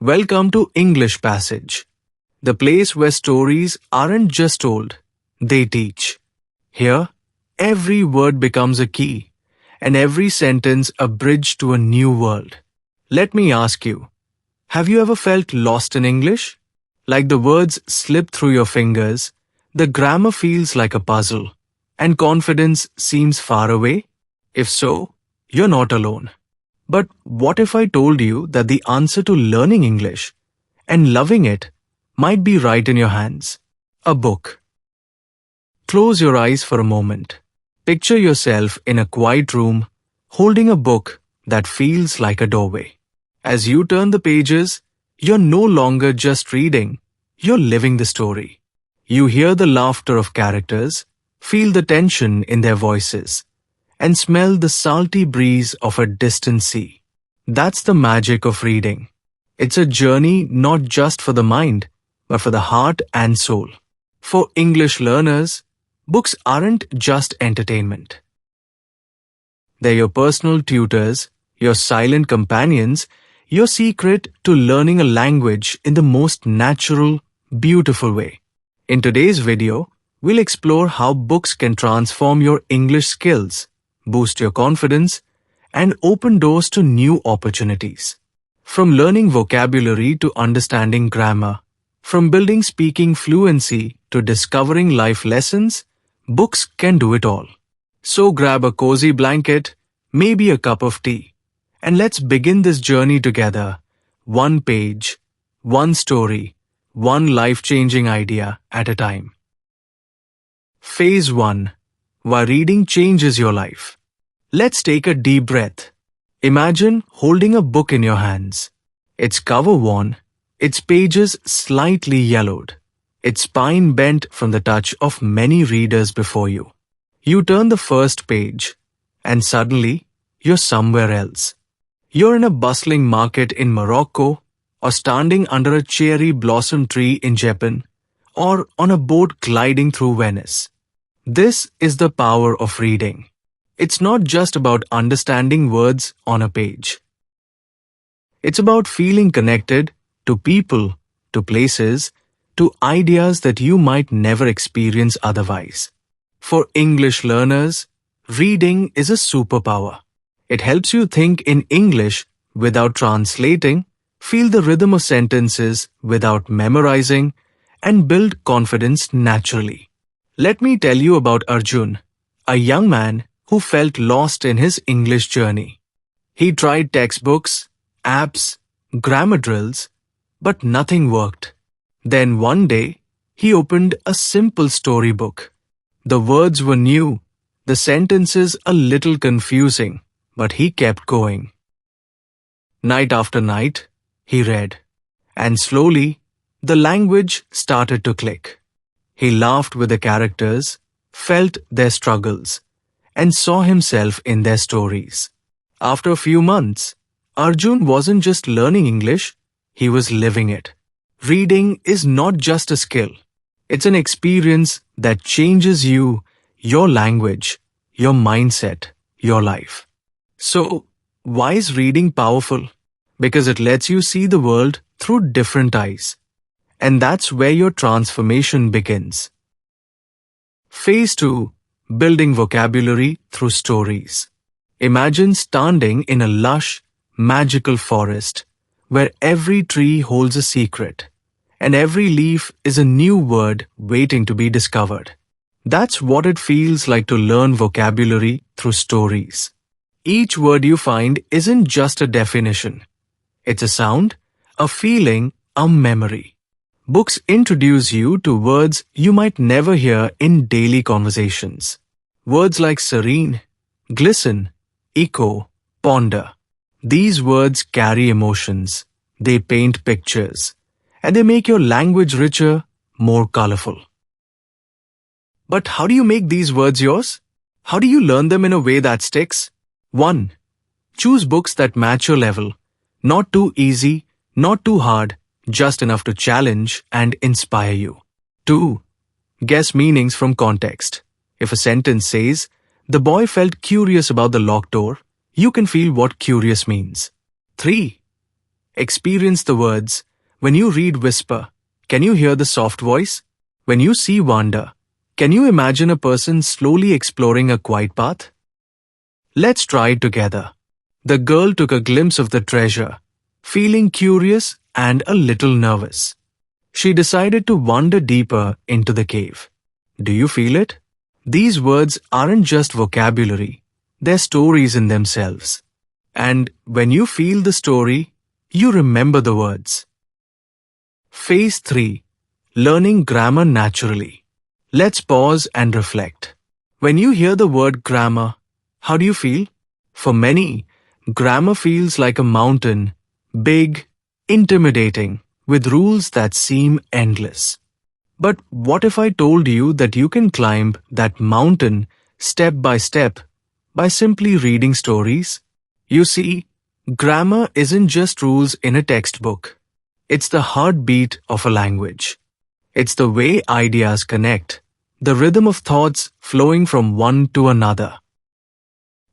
Welcome to English Passage, the place where stories aren't just told, they teach. Here, every word becomes a key, and every sentence a bridge to a new world. Let me ask you, have you ever felt lost in English? Like the words slip through your fingers, the grammar feels like a puzzle, and confidence seems far away? If so, you're not alone. But what if I told you that the answer to learning English and loving it might be right in your hands? A book. Close your eyes for a moment. Picture yourself in a quiet room, holding a book that feels like a doorway. As you turn the pages, you're no longer just reading, you're living the story. You hear the laughter of characters, feel the tension in their voices, and smell the salty breeze of a distant sea. That's the magic of reading. It's a journey not just for the mind, but for the heart and soul. For English learners, books aren't just entertainment. They're your personal tutors, your silent companions, your secret to learning a language in the most natural, beautiful way. In today's video, we'll explore how books can transform your English skills, boost your confidence, and open doors to new opportunities. From learning vocabulary to understanding grammar, from building speaking fluency to discovering life lessons, books can do it all. So grab a cozy blanket, maybe a cup of tea, and let's begin this journey together, one page, one story, one life-changing idea at a time. Phase 1. Why reading changes your life. Let's take a deep breath. Imagine holding a book in your hands. Its cover worn, its pages slightly yellowed, its spine bent from the touch of many readers before you. You turn the first page, and suddenly, you're somewhere else. You're in a bustling market in Morocco, or standing under a cherry blossom tree in Japan, or on a boat gliding through Venice. This is the power of reading. It's not just about understanding words on a page. It's about feeling connected to people, to places, to ideas that you might never experience otherwise. For English learners, reading is a superpower. It helps you think in English without translating, feel the rhythm of sentences without memorizing, and build confidence naturally. Let me tell you about Arjun, a young man who felt lost in his English journey. He tried textbooks, apps, grammar drills, but nothing worked. Then one day, he opened a simple storybook. The words were new, the sentences a little confusing, but he kept going. Night after night, he read, and slowly, the language started to click. He laughed with the characters, felt their struggles, and saw himself in their stories. After a few months, Arjun wasn't just learning English, he was living it. Reading is not just a skill. It's an experience that changes you, your language, your mindset, your life. So, why is reading powerful? Because it lets you see the world through different eyes. And that's where your transformation begins. Phase 2. Building vocabulary through stories. Imagine standing in a lush, magical forest where every tree holds a secret and every leaf is a new word waiting to be discovered. That's what it feels like to learn vocabulary through stories. Each word you find isn't just a definition. It's a sound, a feeling, a memory. Books introduce you to words you might never hear in daily conversations. Words like serene, glisten, echo, ponder. These words carry emotions, they paint pictures, and they make your language richer, more colorful. But how do you make these words yours? How do you learn them in a way that sticks? 1. Choose books that match your level. Not too easy, not too hard, just enough to challenge and inspire you. 2. Guess meanings from context. If a sentence says, "The boy felt curious about the locked door," you can feel what curious means. 3. experience the words. When you read whisper, can you hear the soft voice? When you see wander, can you imagine a person slowly exploring a quiet path? Let's try it together. The girl took a glimpse of the treasure, feeling curious and a little nervous. She decided to wander deeper into the cave. Do you feel it? These words aren't just vocabulary, they're stories in themselves. And when you feel the story, you remember the words. Phase 3. Learning grammar naturally. Let's pause and reflect. When you hear the word grammar, how do you feel? For many, grammar feels like a mountain, big, intimidating, with rules that seem endless. But what if I told you that you can climb that mountain step by simply reading stories? You see, grammar isn't just rules in a textbook. It's the heartbeat of a language. It's the way ideas connect, the rhythm of thoughts flowing from one to another.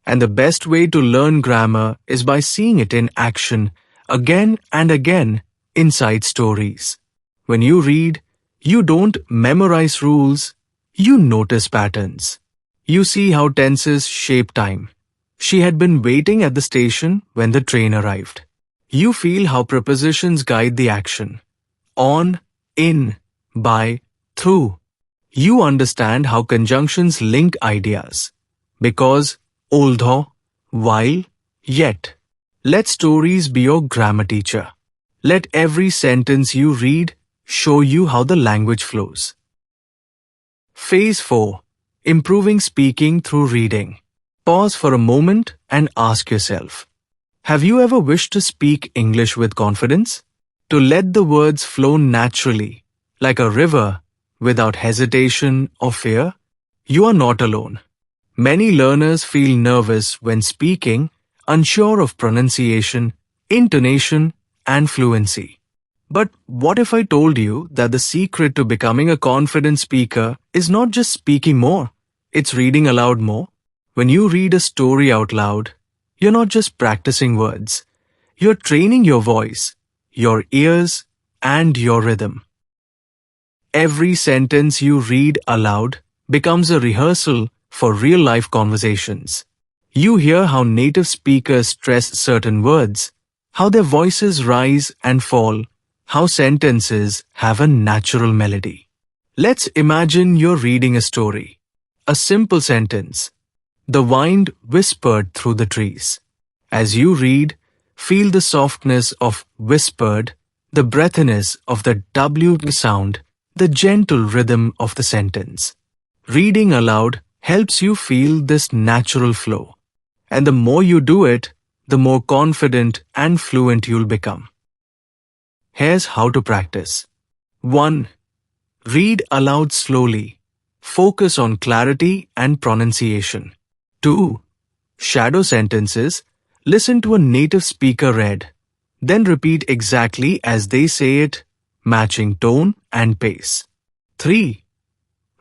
And the best way to learn grammar is by seeing it in action again and again inside stories. When you read, you don't memorize rules, you notice patterns. You see how tenses shape time. She had been waiting at the station when the train arrived. You feel how prepositions guide the action. On, in, by, through. You understand how conjunctions link ideas. Because, although, while, yet. Let stories be your grammar teacher. Let every sentence you read show you how the language flows. Phase 4. Improving speaking through reading. Pause for a moment and ask yourself, have you ever wished to speak English with confidence? To let the words flow naturally, like a river, without hesitation or fear? You are not alone. Many learners feel nervous when speaking, unsure of pronunciation, intonation, and fluency. But what if I told you that the secret to becoming a confident speaker is not just speaking more, it's reading aloud more? When you read a story out loud, you're not just practicing words. You're training your voice, your ears, and your rhythm. Every sentence you read aloud becomes a rehearsal for real-life conversations. You hear how native speakers stress certain words, how their voices rise and fall, how sentences have a natural melody. Let's imagine you're reading a story. A simple sentence. The wind whispered through the trees. As you read, feel the softness of whispered, the breathiness of the W sound, the gentle rhythm of the sentence. Reading aloud helps you feel this natural flow. And the more you do it, the more confident and fluent you'll become. Here's how to practice. 1. Read aloud slowly. Focus on clarity and pronunciation. 2. Shadow sentences. Listen to a native speaker read. Then repeat exactly as they say it, matching tone and pace. 3.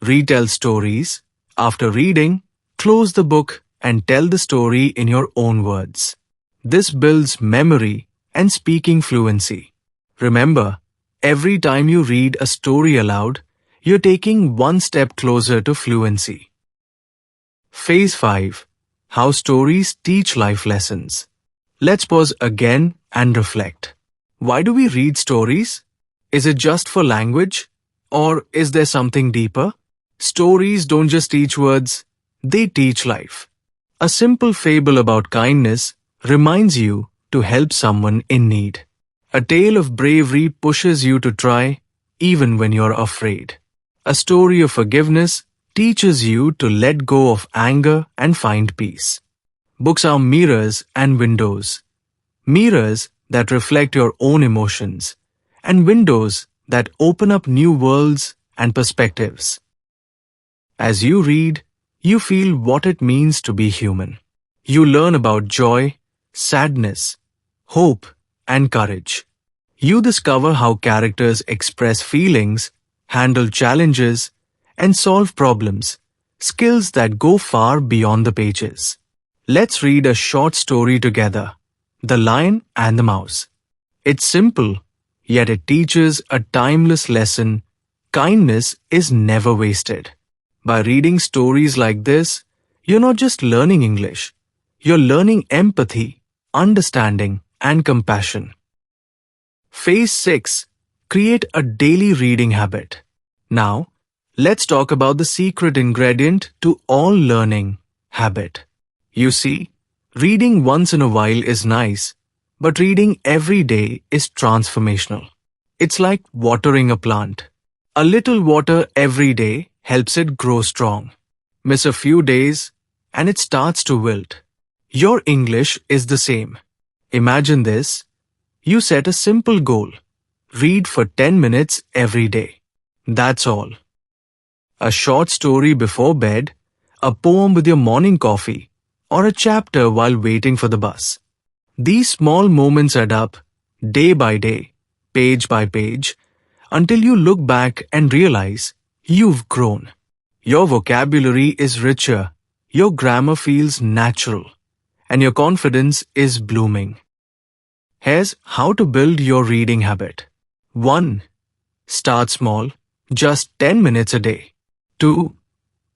Retell stories. After reading, close the book and tell the story in your own words. This builds memory and speaking fluency. Remember, every time you read a story aloud, you're taking one step closer to fluency. Phase 5. How stories teach life lessons. Let's pause again and reflect. Why do we read stories? Is it just for language? Or is there something deeper? Stories don't just teach words, they teach life. A simple fable about kindness reminds you to help someone in need. A tale of bravery pushes you to try, even when you're afraid. A story of forgiveness teaches you to let go of anger and find peace. Books are mirrors and windows. Mirrors that reflect your own emotions, and windows that open up new worlds and perspectives. As you read, you feel what it means to be human. You learn about joy, sadness, hope, and courage. You discover how characters express feelings, handle challenges, and solve problems, skills that go far beyond the pages. Let's read a short story together, The Lion and the Mouse. It's simple, yet it teaches a timeless lesson. Kindness is never wasted. By reading stories like this, you're not just learning English, you're learning empathy, understanding, and compassion. Phase 6. Create a daily reading habit. Now, let's talk about the secret ingredient to all learning: habit. You see, reading once in a while is nice, but reading every day is transformational. It's like watering a plant. A little water every day helps it grow strong. Miss a few days, and it starts to wilt. Your English is the same. Imagine this. You set a simple goal. Read for 10 minutes every day. That's all. A short story before bed, a poem with your morning coffee, or a chapter while waiting for the bus. These small moments add up, day by day, page by page, until you look back and realize you've grown. Your vocabulary is richer, your grammar feels natural, and your confidence is blooming. Here's how to build your reading habit. 1. Start small, just 10 minutes a day. 2.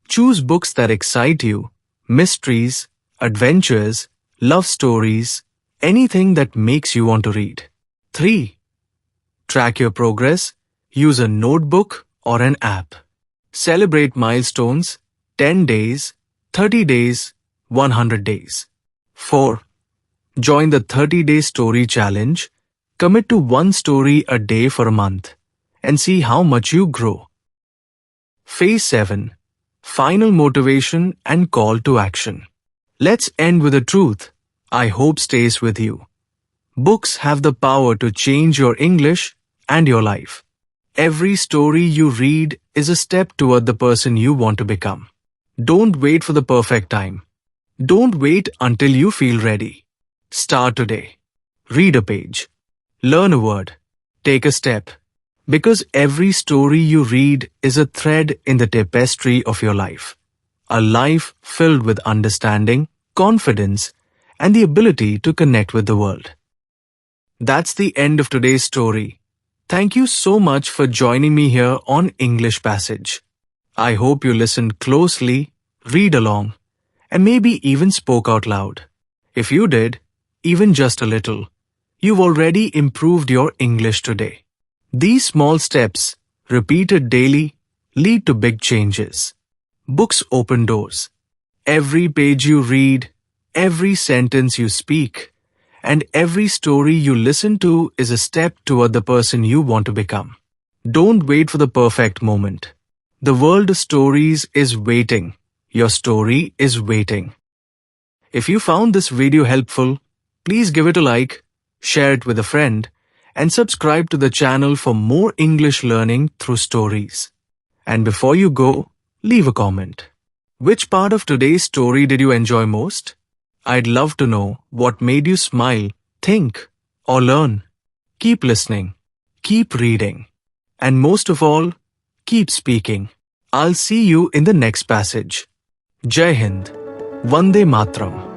Choose books that excite you, mysteries, adventures, love stories, anything that makes you want to read. 3. Track your progress, use a notebook or an app. Celebrate milestones, 10 days, 30 days, 100 days. 4. Join the 30-day story challenge. Commit to one story a day for a month and see how much you grow. Phase 7. Final motivation and call to action. Let's end with a truth I hope stays with you. Books have the power to change your English and your life. Every story you read is a step toward the person you want to become. Don't wait for the perfect time. Don't wait until you feel ready. Start today. Read a page. Learn a word. Take a step. Because every story you read is a thread in the tapestry of your life. A life filled with understanding, confidence, and the ability to connect with the world. That's the end of today's story. Thank you so much for joining me here on English Passage. I hope you listened closely, read along, and maybe even spoke out loud. If you did, even just a little, you've already improved your English today. These small steps, repeated daily, lead to big changes. Books open doors. Every page you read, every sentence you speak, and every story you listen to is a step toward the person you want to become. Don't wait for the perfect moment. The world of stories is waiting. Your story is waiting. If you found this video helpful, please give it a like, share it with a friend, and subscribe to the channel for more English learning through stories. And before you go, leave a comment. Which part of today's story did you enjoy most? I'd love to know what made you smile, think, or learn. Keep listening, keep reading, and most of all, keep speaking. I'll see you in the next passage. Jai Hind. Vande Matram.